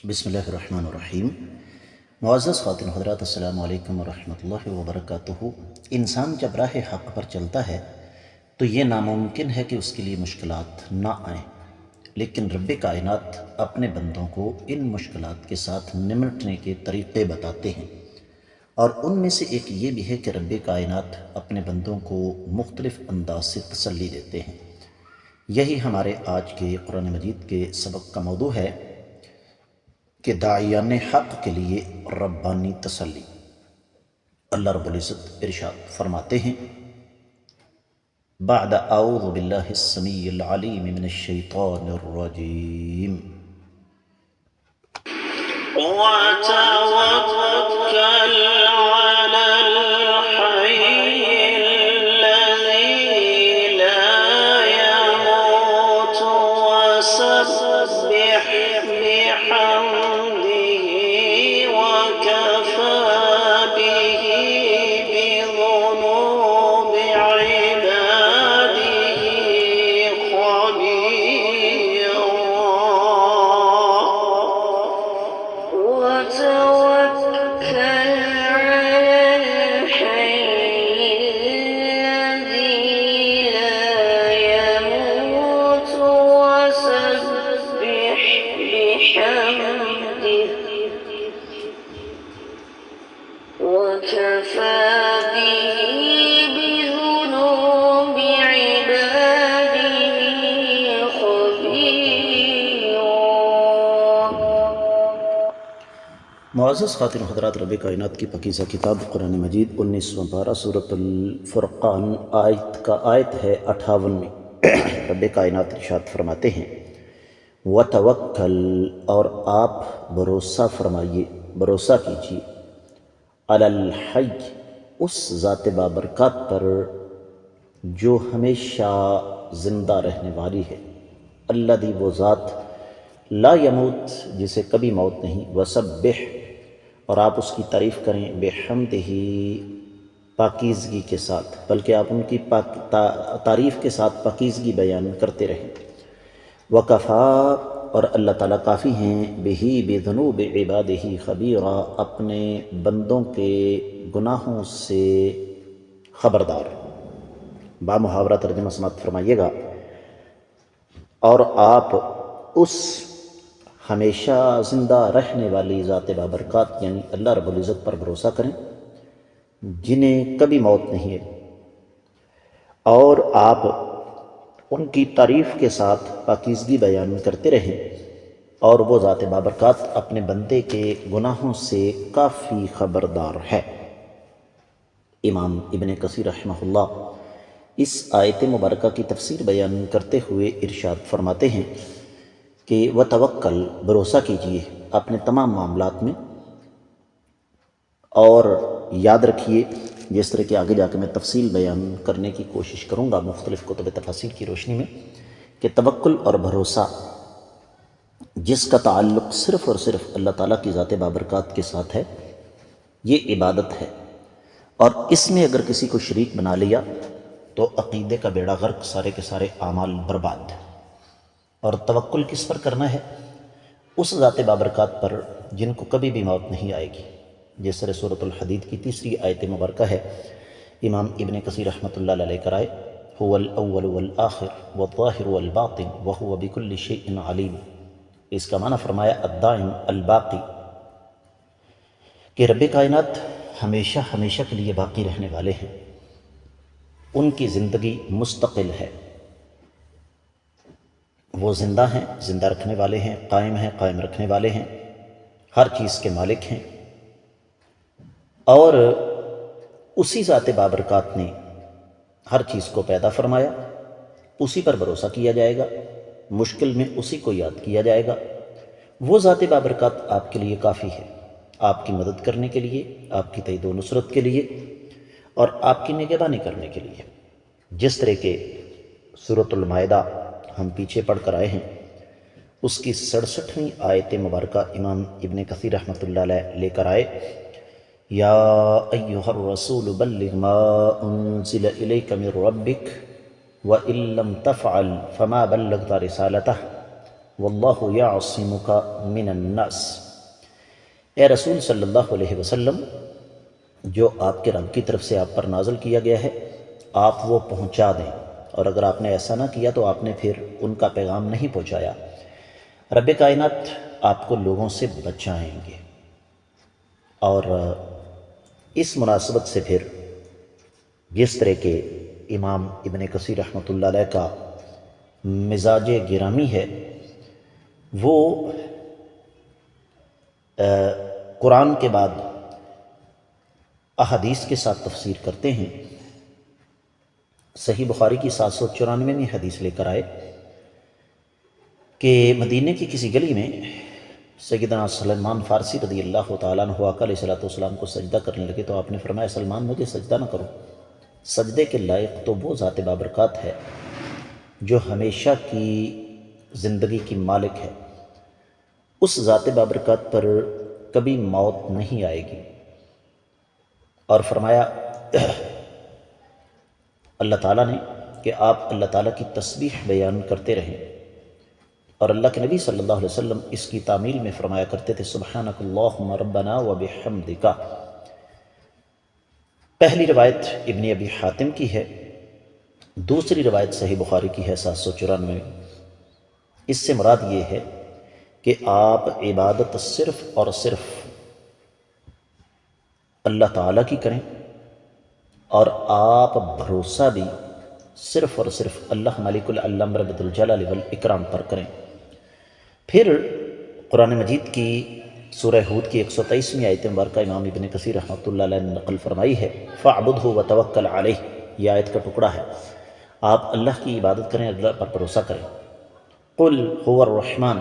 بسم اللہ الرحمن الرحیم۔ معزز خواتین حضرات، السلام علیکم ورحمۃ اللہ وبرکاتہ۔ انسان جب راہ حق پر چلتا ہے تو یہ ناممکن ہے کہ اس کے لیے مشکلات نہ آئیں، لیکن رب کائنات اپنے بندوں کو ان مشکلات کے ساتھ نمٹنے کے طریقے بتاتے ہیں، اور ان میں سے ایک یہ بھی ہے کہ رب کائنات اپنے بندوں کو مختلف انداز سے تسلی دیتے ہیں۔ یہی ہمارے آج کے قرآن مجید کے سبق کا موضوع ہے کہ داعیان حق کے لیے ربانی تسلی۔ اللہ رب العزت ارشاد فرماتے ہیں، بعد اعوذ باللہ السمیع العلیم من الشیطان الرجیم، وتوكل على الحي الذي لا يموت وسبح بحمده وكفى به بذنوب عباده خبيرا وتوكل على الحي الذي لا يموت وسبح بحمده وكفى به بذنوب عباده خبيرا۔ معزز خواتین حضرات، رب کائنات کی پاکیزہ کتاب قرآن مجید 19واں پارہ سورۃ الفرقان آیت ہے 58 میں رب کائنات ارشاد فرماتے ہیں، وتوکل، اور آپ بھروسہ فرمائیے، بھروسہ کیجیے، علی الحی، اس ذات بابرکات پر جو ہمیشہ زندہ رہنے والی ہے، الذی، وہ ذات، لا یموت، جسے کبھی موت نہیں، وسبح، اور آپ اس کی تعریف کریں، بحمدہ، پاکیزگی کے ساتھ، بلکہ آپ ان کی تعریف کے ساتھ پاکیزگی بیان کرتے رہیں، وکفا، اور اللہ تعالیٰ کافی ہیں، بہی، بذنوب عبادہ خبیرا، اپنے بندوں کے گناہوں سے خبردار۔ بامحاورہ ترجمہ سماعت فرمائیے گا، اور آپ اس ہمیشہ زندہ رہنے والی ذات بابرکات یعنی اللہ رب العزت پر بھروسہ کریں جنہیں کبھی موت نہیں ہے، اور آپ ان کی تعریف کے ساتھ پاکیزگی بیان کرتے رہیں، اور وہ ذات بابرکات اپنے بندے کے گناہوں سے کافی خبردار ہے۔ امام ابن کثیر رحمہ اللہ اس آیت مبارکہ کی تفسیر بیان کرتے ہوئے ارشاد فرماتے ہیں کہ وتوکل، بھروسہ کیجیے اپنے تمام معاملات میں، اور یاد رکھیے، جس طرح کہ آگے جا کے میں تفصیل بیان کرنے کی کوشش کروں گا مختلف کتب تفاسیر کی روشنی میں، کہ توکل اور بھروسہ جس کا تعلق صرف اور صرف اللہ تعالیٰ کی ذات بابرکات کے ساتھ ہے، یہ عبادت ہے، اور اس میں اگر کسی کو شریک بنا لیا تو عقیدے کا بیڑا غرق، سارے کے سارے اعمال برباد۔ اور توکل کس پر کرنا ہے؟ اس ذات بابرکات پر جن کو کبھی بھی موت نہیں آئے گی، جس طرح سورۃ الحدید کی تیسری آیت مبارکہ ہے، امام ابن کثیر رحمۃ اللہ علیہ کرائے، هو الاول والآخر والظاہر والباطن وهو بكل شیء علیم۔ اس کا معنی فرمایا الدائم الباقی، کہ رب کائنات ہمیشہ ہمیشہ کے لیے باقی رہنے والے ہیں، ان کی زندگی مستقل ہے، وہ زندہ ہیں، زندہ رکھنے والے ہیں، قائم رکھنے والے ہیں، ہر چیز کے مالک ہیں، اور اسی ذات بابرکات نے ہر چیز کو پیدا فرمایا، اسی پر بھروسہ کیا جائے گا، مشکل میں اسی کو یاد کیا جائے گا۔ وہ ذات بابرکات آپ کے لیے کافی ہے، آپ کی مدد کرنے کے لیے، آپ کی تائید و نصرت کے لیے، اور آپ کی نگہبانی کرنے کے لیے۔ جس طرح کہ سورۃ المائدہ ہم پیچھے پڑھ کر آئے ہیں، اس کی 67ویں آیت مبارکہ امام ابن کثیر رحمۃ اللہ علیہ لے کر آئے، یا ایہا الرسول بلغ ما انزل الیک من ربک وَإِن لَّمْ تَفْعَلْ فَمَا بَلَّغْتَ رِسَالَتَهُ واللہ یعصمک من الناس۔ اے رسول صلی اللہ علیہ وسلم، جو آپ کے رب کی طرف سے آپ پر نازل کیا گیا ہے آپ وہ پہنچا دیں، اور اگر آپ نے ایسا نہ کیا تو آپ نے پھر ان کا پیغام نہیں پہنچایا۔ رب کائنات آپ کو لوگوں سے بچائیں گے۔ اور اس مناسبت سے پھر جس طرح کے امام ابن کثیر رحمۃ اللہ علیہ کا مزاج گرامی ہے، وہ قرآن کے بعد احادیث کے ساتھ تفسیر کرتے ہیں۔ صحیح بخاری کی 794 حدیث لے کر آئے کہ مدینے کی کسی گلی میں سیدنا سلمان فارسی رضی اللہ تعالیٰ عنہ آقا علیہ السلام کو سجدہ کرنے لگے تو آپ نے فرمایا سلمان مجھے سجدہ نہ کرو، سجدے کے لائق تو وہ ذات بابرکات ہے جو ہمیشہ کی زندگی کی مالک ہے، اس ذات بابرکات پر کبھی موت نہیں آئے گی۔ اور فرمایا اللہ تعالیٰ نے کہ آپ اللہ تعالیٰ کی تسبیح بیان کرتے رہیں، اور اللہ کے نبی صلی اللہ علیہ وسلم اس کی تعمیل میں فرمایا کرتے تھے سبحانک اللہم ربنا و بحمدک۔ پہلی روایت ابن ابی حاتم کی ہے، دوسری روایت صحیح بخاری کی ہے 794۔ اس سے مراد یہ ہے کہ آپ عبادت صرف اور صرف اللہ تعالیٰ کی کریں، اور آپ بھروسہ بھی صرف اور صرف اللہ مالک العلم رب الجلال والاکرام پر کریں۔ پھر قرآن مجید کی سورہ ہود کی 123ویں آیت مبارکہ امام ابن کثیر رحمۃ اللہ علیہ نے نقل فرمائی ہے فَاعْبُدْهُ وَتَوَكَّلْ عَلَيْهِ۔ یہ آیت کا ٹکڑا ہے، آپ اللہ کی عبادت کریں، اللہ پر بھروسہ کریں۔ قُلْ هُوَ الرَّحْمَنُ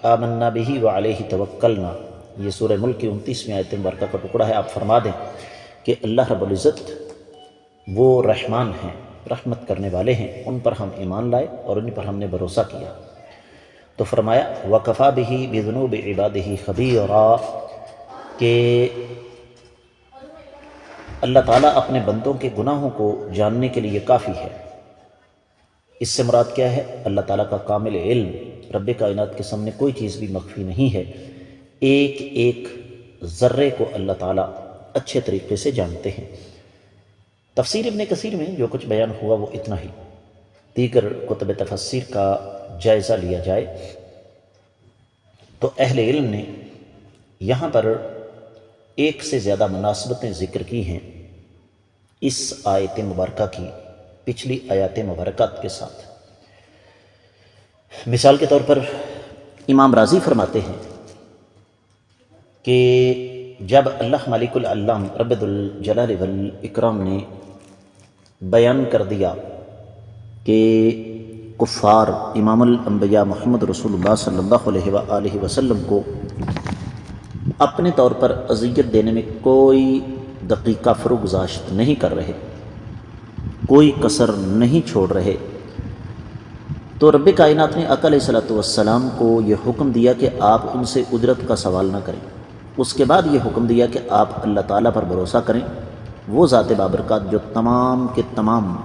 آمَنَّا بِهِ وَعَلَيْهِ تَوَكَّلْنَا، یہ سورہ ملک کی 29ویں آیت مبارکہ کا ٹکڑا ہے۔ آپ فرما دیں کہ اللہ رب العزت وہ رحمان ہیں، رحمت کرنے والے ہیں، ان پر ہم ایمان لائے اور ان پر ہم نے بھروسہ کیا۔ تو فرمایا وَكَفَى بِهِ بِذُنُوبِ عِبَادِهِ خَبِيرًا، کہ اللہ تعالیٰ اپنے بندوں کے گناہوں کو جاننے کے لیے کافی ہے۔ اس سے مراد کیا ہے؟ اللہ تعالیٰ کا کامل علم، رب کائنات کے سامنے کوئی چیز بھی مخفی نہیں ہے، ایک ایک ذرے کو اللہ تعالیٰ اچھے طریقے سے جانتے ہیں۔ تفسیر ابن کثیر میں جو کچھ بیان ہوا وہ اتنا ہی، دیگر کتب تفسیر کا جائزہ لیا جائے تو اہل علم نے یہاں پر ایک سے زیادہ مناسبتیں ذکر کی ہیں اس آیت مبارکہ کی پچھلی آیات مبارکات کے ساتھ۔ مثال کے طور پر امام راضی فرماتے ہیں کہ جب اللہ مالک العلم رب الجلال والاکرام نے بیان کر دیا کہ کفار امام الانبیاء محمد رسول اللہ صلی اللہ علیہ وآلہ وسلم کو اپنے طور پر اذیت دینے میں کوئی دقیقہ فروگزاشت نہیں کر رہے، کوئی کسر نہیں چھوڑ رہے، تو رب کائنات نے آقا علیہ السلام کو یہ حکم دیا کہ آپ ان سے اجرت کا سوال نہ کریں۔ اس کے بعد یہ حکم دیا کہ آپ اللہ تعالیٰ پر بھروسہ کریں، وہ ذات بابرکات جو تمام کے تمام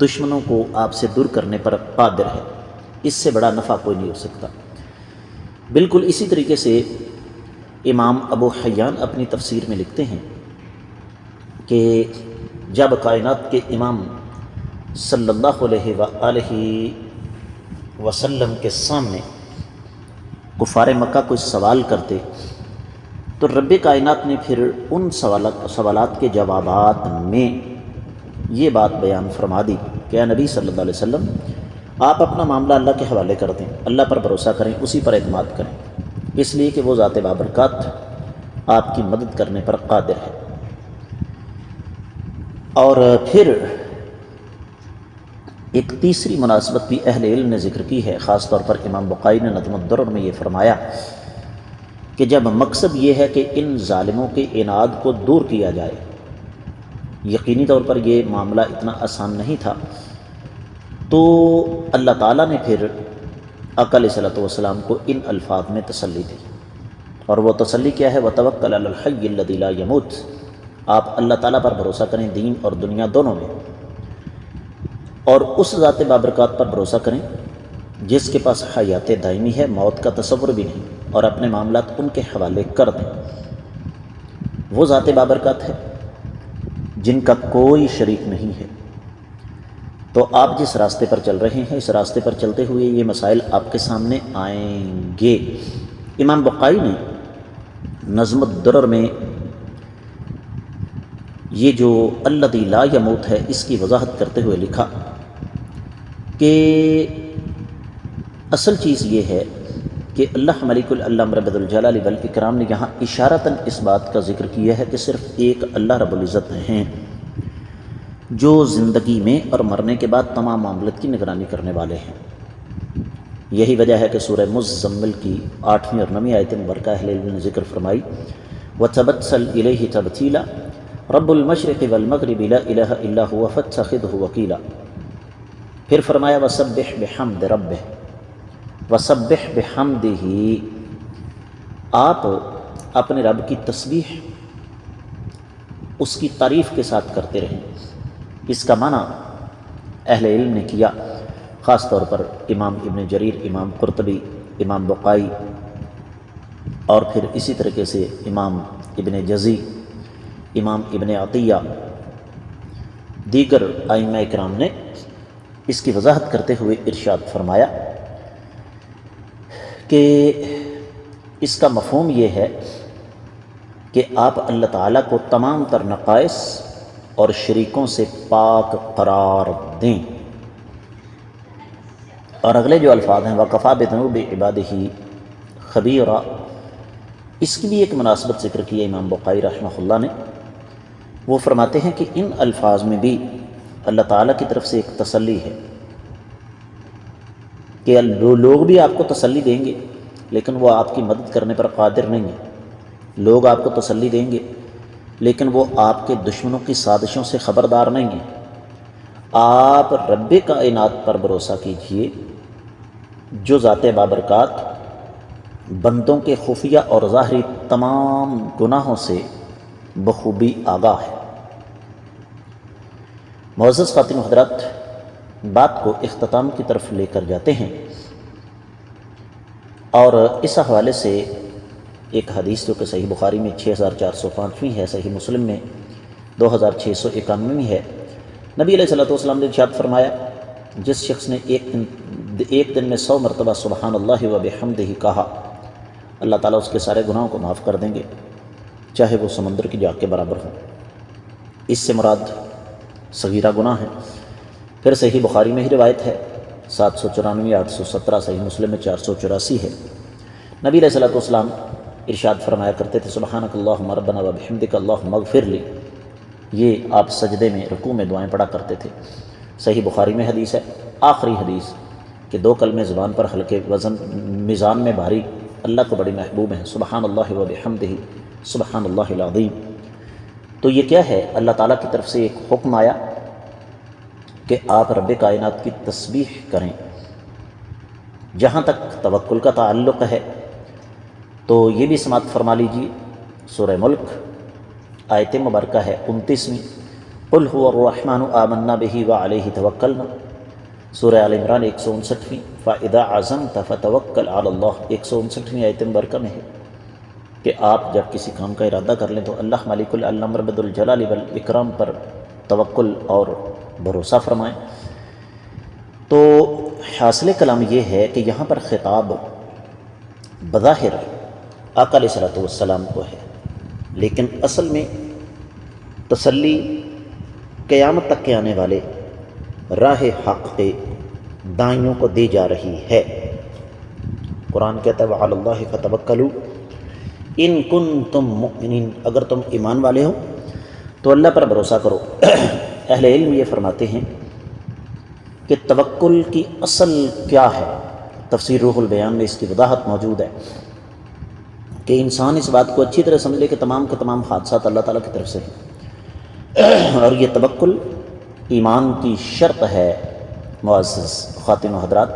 دشمنوں کو آپ سے دور کرنے پر قادر ہے، اس سے بڑا نفع کوئی نہیں ہو سکتا۔ بالکل اسی طریقے سے امام ابو حیان اپنی تفسیر میں لکھتے ہیں کہ جب کائنات کے امام صلی اللہ علیہ وآلہ وسلم کے سامنے کفار مکہ کوئی سوال کرتے تو رب کائنات نے پھر ان سوالات کے جوابات میں یہ بات بیان فرما دی کہ اے نبی صلی اللہ علیہ وسلم آپ اپنا معاملہ اللہ کے حوالے کر دیں، اللہ پر بھروسہ کریں، اسی پر اعتماد کریں، اس لیے کہ وہ ذات بابرکات آپ کی مدد کرنے پر قادر ہے۔ اور پھر ایک تیسری مناسبت بھی اہل علم نے ذکر کی ہے، خاص طور پر امام بقائی نے نظم الدرر میں یہ فرمایا کہ جب مقصد یہ ہے کہ ان ظالموں کے عناد کو دور کیا جائے، یقینی طور پر یہ معاملہ اتنا آسان نہیں تھا، تو اللہ تعالیٰ نے پھر آقا علیہ السلام کو ان الفاظ میں تسلی دی، اور وہ تسلی کیا ہے؟ وَتَوَكَّلْ عَلَى الْحَيِّ الَّذِي لَا يَمُوتُ، آپ اللہ تعالیٰ پر بھروسہ کریں دین اور دنیا دونوں میں، اور اس ذات بابرکات پر بھروسہ کریں جس کے پاس حیات دائمی ہے، موت کا تصور بھی نہیں، اور اپنے معاملات ان کے حوالے کر دیں۔ وہ ذات بابرکات ہے جن کا کوئی شریک نہیں ہے۔ تو آپ جس راستے پر چل رہے ہیں، اس راستے پر چلتے ہوئے یہ مسائل آپ کے سامنے آئیں گے۔ امام بقائی نے نظم الدرر میں یہ جو الذی لا یموت ہے، اس کی وضاحت کرتے ہوئے لکھا کہ اصل چیز یہ ہے کہ اللہ ملک الامر رب الجلال والاکرام نے یہاں اشارتاً اس بات کا ذکر کیا ہے کہ صرف ایک اللہ رب العزت ہیں جو زندگی میں اور مرنے کے بعد تمام معاملات کی نگرانی کرنے والے ہیں۔ یہی وجہ ہے کہ سورہ مزمل کی 8ویں اور 9ویں آیت مبارکہ اہل علم نے ذکر فرمائی وَتَبَتَّلْ إِلَيْهِ تَبْتِيلًا رب المشرق والمغرب لا الہ الا هو فاتخذہ وکیلا۔ پھر فرمایا وَسَبِّحْ بِحَمْدِ رَبِّهِ وَسَبِّحْ بِحَمْدِهِ، آپ اپنے رب کی تسبیح اس کی تعریف کے ساتھ کرتے رہیں۔ اس کا معنی اہل علم نے کیا، خاص طور پر امام ابن جریر، امام قرطبی، امام بقائی، اور پھر اسی طریقے سے امام ابن جزی، امام ابن عطیہ، دیگر ائمہ اکرام نے اس کی وضاحت کرتے ہوئے ارشاد فرمایا کہ اس کا مفہوم یہ ہے کہ آپ اللہ تعالیٰ کو تمام تر نقائص اور شریکوں سے پاک قرار دیں۔ اور اگلے جو الفاظ ہیں وَقَفَى بِذُنُوبِ عِبَادِهِ خَبِيرًا، اس کی بھی ایک مناسبت ذکر کی ہے امام بقائی رحمہ اللہ نے۔ وہ فرماتے ہیں کہ ان الفاظ میں بھی اللہ تعالیٰ کی طرف سے ایک تسلی ہے کہ لوگ بھی آپ کو تسلی دیں گے لیکن وہ آپ کی مدد کرنے پر قادر نہیں ہیں۔ لوگ آپ کو تسلی دیں گے لیکن وہ آپ کے دشمنوں کی سازشوں سے خبردار نہیں ہیں۔ آپ رب کائنات پر بھروسہ کیجئے جو ذات بابرکات بندوں کے خفیہ اور ظاہری تمام گناہوں سے بخوبی آگاہ ہے۔ معزز خواتین و حضرات، بات کو اختتام کی طرف لے کر جاتے ہیں، اور اس حوالے سے ایک حدیث جو کہ صحیح بخاری میں 6405ویں ہے، صحیح مسلم میں 2691ویں ہے۔ نبی علیہ والسلام نے ارشاد فرمایا جس شخص نے ایک دن میں 100 مرتبہ سبحان اللہ و بحمدہ کہا، اللہ تعالیٰ اس کے سارے گناہوں کو معاف کر دیں گے چاہے وہ سمندر کی جاگ کے برابر ہوں۔ اس سے مراد صغیرہ گناہ ہے۔ پھر صحیح بخاری میں ہی روایت ہے 794، 817، صحیح مسلم میں 484 ہے۔ نبی علیہ والسلام ارشاد فرمایا کرتے تھے سبحانک اللہم ربنا و بحمدک اللہم اغفر لی، یہ آپ سجدے میں رکوع میں دعائیں پڑھا کرتے تھے۔ صحیح بخاری میں حدیث ہے، آخری حدیث، کہ 2 کلمے زبان پر ہلکے، وزن میزان میں بھاری، اللہ کو بڑی محبوب ہیں، سبحان اللہ و بحمدہ سبحان اللہ العظیم۔ تو یہ کیا ہے؟ اللہ تعالیٰ کی طرف سے ایک حکم آیا کہ آپ رب کائنات کی تسبیح کریں۔ جہاں تک توکل کا تعلق ہے تو یہ بھی سماعت فرما لیجیے، سورہ ملک آیت مبارکہ ہے 29ویں، قل هو الرحمن آمنا به وعلیہ توکلنا، سورہ آل عمران 159ویں، فَإِذَا عَزَمْتَ فَتَوَكَّلْ عَلَى اللَّهِ 159ویں آیت مبارکہ میں ہے کہ آپ جب کسی کام کا ارادہ کر لیں تو اللہ ملک الامر رب الجلال والاکرام پر توکل اور بھروسہ فرمائیں۔ تو حاصل کلام یہ ہے کہ یہاں پر خطاب بظاہر آقا علیہ السلام کو ہے، لیکن اصل میں تسلی قیامت تک کے آنے والے راہ حق کے دائیوں کو دی جا رہی ہے۔ قرآن کہتا ہے وعلی اللہ فتوکلوا ان کنتم مؤمنین، اگر تم ایمان والے ہو تو اللہ پر بھروسہ کرو۔ اہل علم یہ فرماتے ہیں کہ توکل کی اصل کیا ہے، تفسیر روح البیان میں اس کی وضاحت موجود ہے کہ انسان اس بات کو اچھی طرح سمجھ لے کہ تمام کے تمام حادثات اللہ تعالیٰ کی طرف سے ہیں، اور یہ توکل ایمان کی شرط ہے معزز خواتین و حضرات۔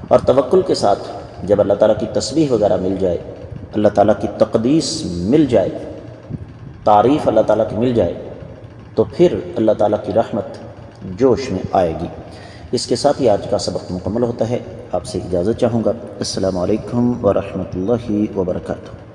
اور توکل کے ساتھ جب اللہ تعالیٰ کی تسبیح وغیرہ مل جائے، اللہ تعالیٰ کی تقدیس مل جائے، تعریف اللہ تعالیٰ کی مل جائے، تو پھر اللہ تعالیٰ کی رحمت جوش میں آئے گی۔ اس کے ساتھ ہی آج کا سبق مکمل ہوتا ہے۔ آپ سے اجازت چاہوں گا۔ السلام علیکم ورحمۃ اللہ وبرکاتہ۔